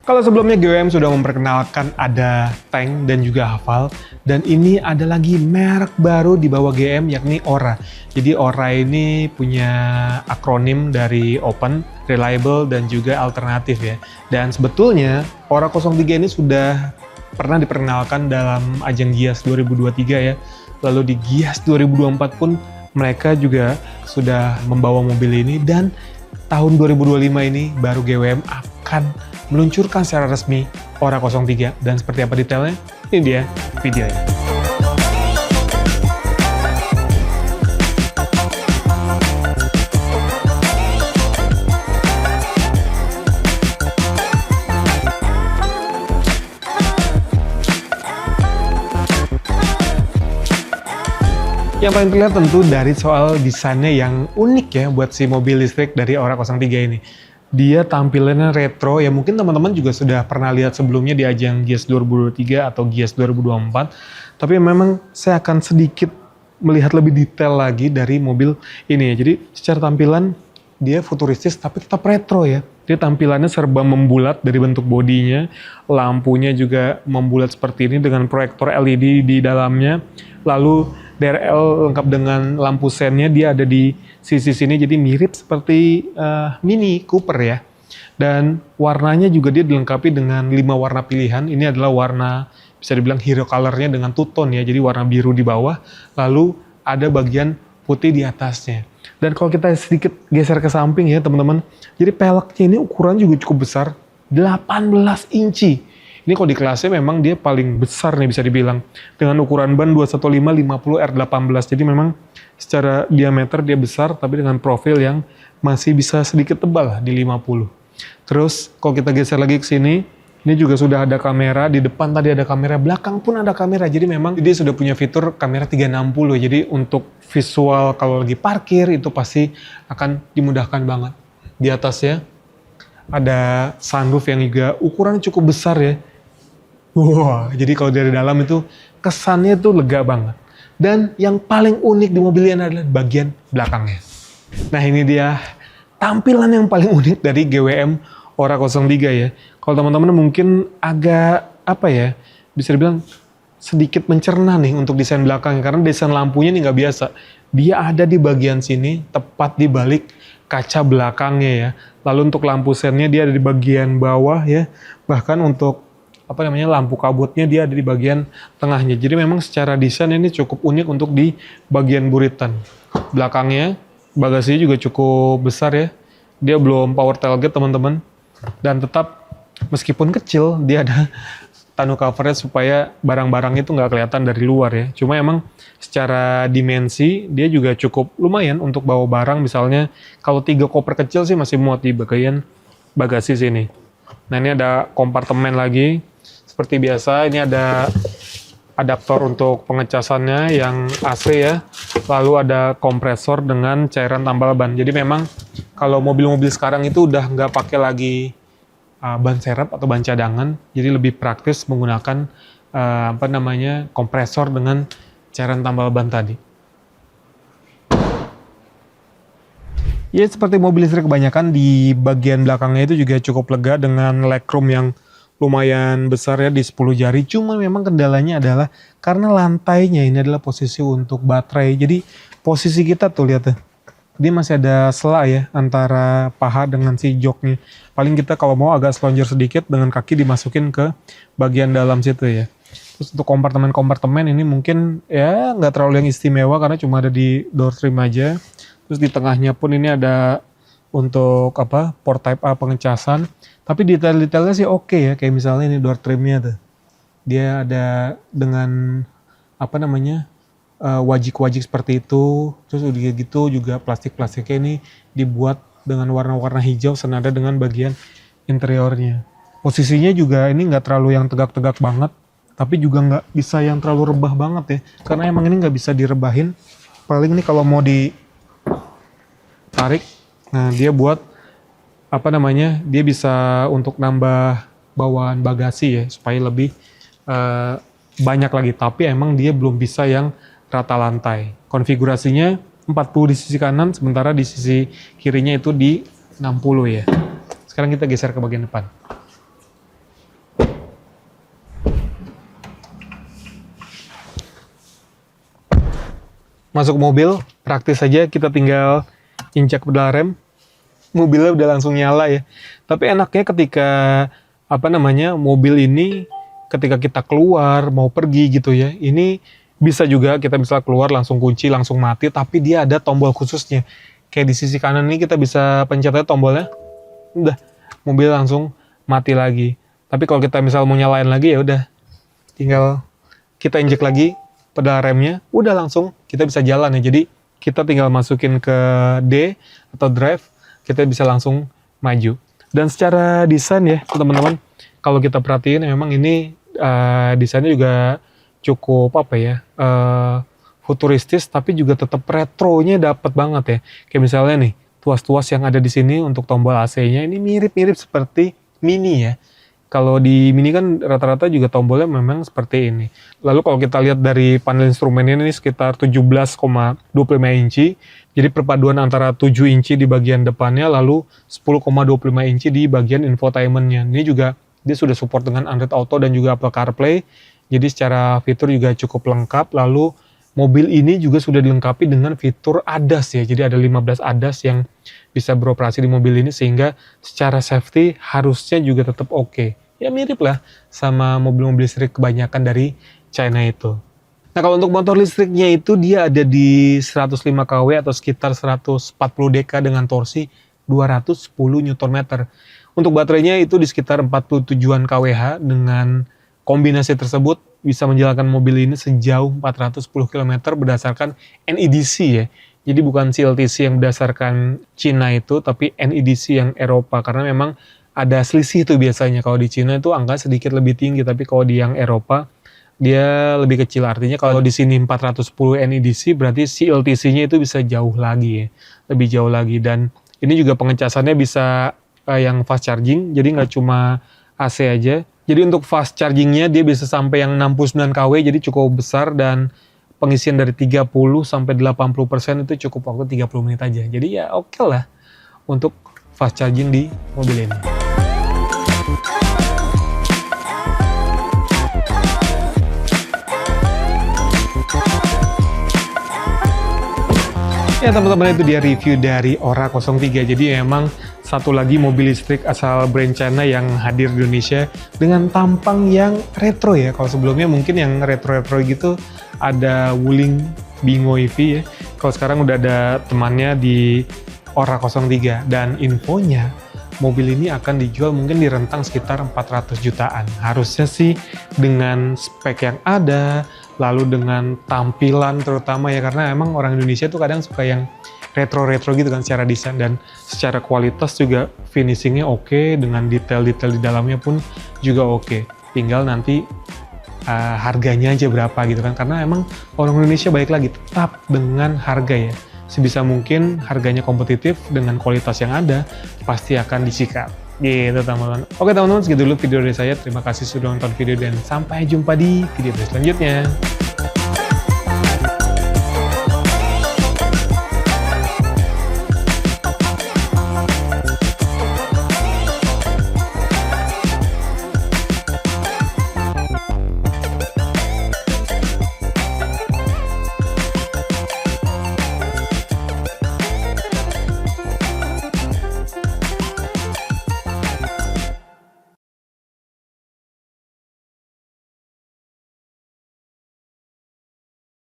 Kalau sebelumnya GWM sudah memperkenalkan ada tank dan juga Haval, dan ini ada lagi merek baru di bawah GM yakni Ora. Jadi Ora ini punya akronim dari Open, Reliable, dan juga Alternatif ya. Dan sebetulnya Ora 03 ini sudah pernah diperkenalkan dalam ajang Gias 2023 ya. Lalu di Gias 2024 pun mereka juga sudah membawa mobil ini, dan tahun 2025 ini baru GWM akan meluncurkan secara resmi Ora 03. Dan seperti apa detailnya? Ini dia videonya. Yang paling terlihat tentu dari soal desainnya yang unik ya buat si mobil listrik dari Ora 03 ini. Dia tampilannya retro, ya mungkin teman-teman juga sudah pernah lihat sebelumnya di ajang Gias 2023 atau Gias 2024. Tapi memang saya akan sedikit melihat lebih detail lagi dari mobil ini ya. Jadi secara tampilan dia futuristis tapi tetap retro ya. Dia tampilannya serba membulat dari bentuk bodinya, lampunya juga membulat seperti ini dengan proyektor LED di dalamnya. Lalu DRL lengkap dengan lampu sennya, dia ada di sisi sini, jadi mirip seperti Mini Cooper ya. Dan warnanya juga dia dilengkapi dengan 5 warna pilihan. Ini adalah warna bisa dibilang hero colornya dengan two tone ya, jadi warna biru di bawah, lalu ada bagian putih di atasnya. Dan kalau kita sedikit geser ke samping ya teman-teman, jadi peleknya ini ukuran juga cukup besar, 18 inci. Ini kalau di kelasnya memang dia paling besar nih bisa dibilang. Dengan ukuran ban 215/50 R18. Jadi memang secara diameter dia besar, tapi dengan profil yang masih bisa sedikit tebal di 50. Terus kalau kita geser lagi ke sini, ini juga sudah ada kamera. Di depan tadi ada kamera, belakang pun ada kamera. Jadi memang dia sudah punya fitur kamera 360. Jadi untuk visual kalau lagi parkir itu pasti akan dimudahkan banget. Di atasnya ada sunroof yang juga ukuran cukup besar ya. Wah, jadi kalau dari dalam itu kesannya tuh lega banget. Dan yang paling unik di mobil ini adalah bagian belakangnya. Nah ini dia tampilan yang paling unik dari GWM Ora 03 ya. Kalau teman-teman mungkin agak apa ya, bisa dibilang sedikit mencerna nih untuk desain belakangnya. Karena desain lampunya ini nggak biasa. Dia ada di bagian sini, tepat di balik kaca belakangnya ya. Lalu untuk lampu sennya dia ada di bagian bawah ya. Bahkan untuk lampu kabutnya dia ada di bagian tengahnya. Jadi memang secara desain ini cukup unik untuk di bagian buritan. Belakangnya bagasinya juga cukup besar ya. Dia belum power tailgate teman-teman. Dan tetap meskipun kecil dia ada tonneau coverage supaya barang-barangnya itu nggak kelihatan dari luar ya. Cuma emang secara dimensi dia juga cukup lumayan untuk bawa barang. Misalnya kalau 3 koper kecil sih masih muat di bagian bagasi sini. Nah ini ada kompartemen lagi. Seperti biasa, ini ada adaptor untuk pengecasannya yang AC ya. Lalu ada kompresor dengan cairan tambal ban. Jadi memang kalau mobil-mobil sekarang itu udah nggak pakai lagi ban serep atau ban cadangan. Jadi lebih praktis menggunakan kompresor dengan cairan tambal ban tadi. Ya seperti mobil listrik kebanyakan di bagian belakangnya itu juga cukup lega dengan legroom yang lumayan besar ya di 10 jari. Cuma memang kendalanya adalah karena lantainya ini adalah posisi untuk baterai. Jadi posisi kita tuh lihat tuh. Dia masih ada sela ya antara paha dengan si joknya. Paling kita kalau mau agak selonjor sedikit dengan kaki dimasukin ke bagian dalam situ ya. Terus untuk kompartemen-kompartemen ini mungkin ya nggak terlalu yang istimewa karena cuma ada di door trim aja. Terus di tengahnya pun ini ada untuk port type A pengecasan. Tapi detail-detailnya sih oke ya, kayak misalnya ini door trimnya tuh. Dia ada dengan wajik-wajik seperti itu. Terus udah gitu juga plastik-plastiknya ini dibuat dengan warna-warna hijau senada dengan bagian interiornya. Posisinya juga ini nggak terlalu yang tegak-tegak banget, tapi juga nggak bisa yang terlalu rebah banget ya. Karena emang ini nggak bisa direbahin. Paling ini kalau mau ditarik, nah dia buat dia bisa untuk nambah bawaan bagasi ya supaya lebih banyak lagi. Tapi emang dia belum bisa yang rata lantai. Konfigurasinya 40 di sisi kanan, sementara di sisi kirinya itu di 60 ya. Sekarang kita geser ke bagian depan. masuk mobil, praktis saja, kita tinggal injak pedal rem, mobilnya udah langsung nyala ya. Tapi enaknya ketika mobil ini ketika kita keluar mau pergi gitu ya, ini bisa juga kita bisa keluar langsung kunci langsung mati, tapi dia ada tombol khususnya. Kayak di sisi kanan ini kita bisa pencet aja tombolnya, udah mobil langsung mati lagi. Tapi kalau kita misal mau nyalain lagi ya udah tinggal kita injek lagi pedal remnya, udah langsung kita bisa jalan ya. Jadi kita tinggal masukin ke D atau drive, kita bisa langsung maju. Dan secara desain ya teman-teman, kalau kita perhatiin memang ini desainnya juga cukup futuristis, tapi juga tetap retronya dapet banget ya. Kayak misalnya nih tuas-tuas yang ada di sini untuk tombol AC-nya ini mirip-mirip seperti Mini ya. Kalau di Mini kan rata-rata juga tombolnya memang seperti ini. Lalu kalau kita lihat dari panel instrumennya ini sekitar 17,25 inci. Jadi perpaduan antara 7 inci di bagian depannya, lalu 10,25 inci di bagian infotainmentnya. Ini juga dia sudah support dengan Android Auto dan juga Apple CarPlay. Jadi secara fitur juga cukup lengkap. Lalu mobil ini juga sudah dilengkapi dengan fitur ADAS ya. Jadi ada 15 ADAS yang bisa beroperasi di mobil ini, sehingga secara safety harusnya juga tetap oke. Ya mirip lah sama mobil-mobil listrik kebanyakan dari China itu. Nah kalau untuk motor listriknya itu dia ada di 105 kW atau sekitar 140 dk dengan torsi 210 Nm. Untuk baterainya itu di sekitar 47-an kWh. Dengan kombinasi tersebut bisa menjalankan mobil ini sejauh 410 km berdasarkan NEDC ya. Jadi bukan CLTC yang berdasarkan Cina itu, tapi NEDC yang Eropa. Karena memang ada selisih itu biasanya. Kalau di Cina itu angka sedikit lebih tinggi, tapi kalau di yang Eropa dia lebih kecil. Artinya kalau di sini 410 NEDC berarti CLTC-nya itu bisa jauh lagi ya. Lebih jauh lagi. Dan ini juga pengecasannya bisa yang fast charging, jadi nggak cuma AC aja. Jadi untuk fast chargingnya dia bisa sampai yang 69 kW, jadi cukup besar, dan pengisian dari 30 sampai 80% itu cukup waktu 30 menit aja. Jadi ya oke lah untuk fast charging di mobil ini. Ya teman-teman, itu dia review dari Ora 03. Jadi memang satu lagi mobil listrik asal brand China yang hadir di Indonesia dengan tampang yang retro ya. Kalau sebelumnya mungkin yang retro-retro gitu ada Wuling Bingo EV ya. Kalau sekarang udah ada temannya di Ora 03, dan infonya mobil ini akan dijual mungkin di rentang sekitar 400 jutaan. Harusnya sih dengan spek yang ada, lalu dengan tampilan terutama ya, karena emang orang Indonesia tuh kadang suka yang retro-retro gitu kan secara desain, dan secara kualitas juga finishingnya oke, dengan detail-detail di dalamnya pun juga oke. Tinggal nanti harganya aja berapa gitu kan, karena emang orang Indonesia balik lagi tetap dengan harga ya, sebisa mungkin harganya kompetitif dengan kualitas yang ada pasti akan disikat gitu teman-teman. Oke teman-teman, segitu dulu video dari saya. Terima kasih sudah nonton video dan sampai jumpa di video selanjutnya.